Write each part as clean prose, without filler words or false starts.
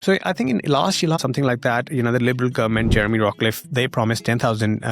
So I think in last year, something like that, the Liberal government, Jeremy Rockcliffe, they promised 10,000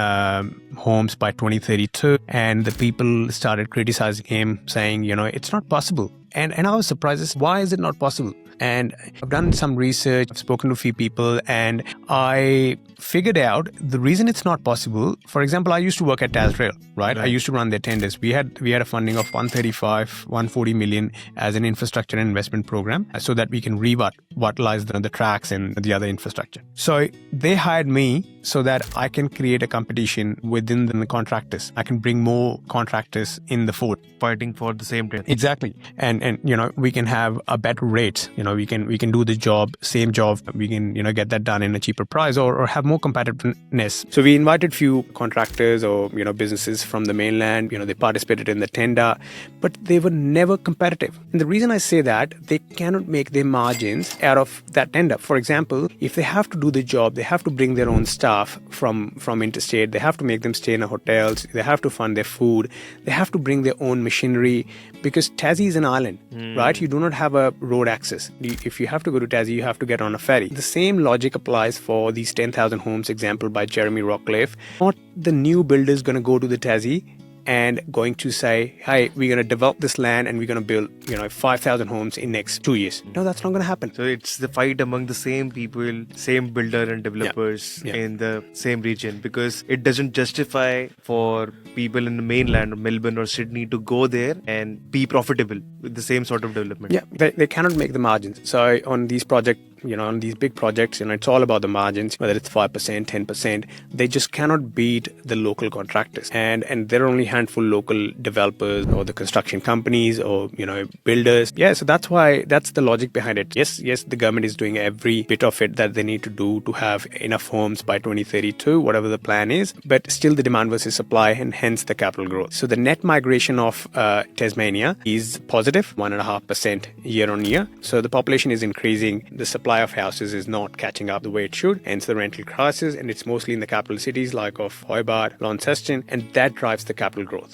homes by 2032. And the people started criticizing him, saying, it's not possible. And I was surprised, why is it not possible? And I've done some research, I've spoken to a few people, and I figured out the reason it's not possible. For example, I used to work at Tasrail, right? I used to run their tenders. We had a funding of 140 million as an infrastructure and investment program so that we can revitalize the tracks and the other infrastructure. So they hired me so that I can create a competition within the contractors. I can bring more contractors in the fold. Fighting for the same thing. Exactly. And we can have a better rate. We can do the same job. We can, get that done in a cheaper price or have more competitiveness. So we invited few contractors or, businesses from the mainland. They participated in the tender, but they were never competitive. And the reason I say that, they cannot make their margins out of that tender. For example, if they have to do the job, they have to bring their own staff from interstate. They have to make them stay in hotels. They have to fund their food. They have to bring their own machinery because Tassie is an island, right? You do not have a road access. If you have to go to Tassie, you have to get on a ferry. The same logic applies for these 10,000 homes example by Jeremy Rockcliffe. Not the new builders going to go to the Tassie and going to say, hey, we're going to develop this land and we're going to build, 5,000 homes in next 2 years. No, that's not going to happen. So it's the fight among the same people, same builder and developers in the same region, because it doesn't justify for people in the mainland or Melbourne or Sydney to go there and be profitable with the same sort of development. Yeah, they cannot make the margins. So on these projects, on these big projects, it's all about the margins, whether it's 5%, 10%, they just cannot beat the local contractors. And there are only a handful local developers or the construction companies or, builders. Yeah, so that's the logic behind it. Yes, the government is doing every bit of it that they need to do to have enough homes by 2032, whatever the plan is, but still the demand versus supply and hence the capital growth. So the net migration of Tasmania is positive, 1.5% year on year. So the population is increasing. The supply of houses is not catching up the way it should, hence the rental crisis, and it's mostly in the capital cities like of Hobart, Launceston, and that drives the capital growth.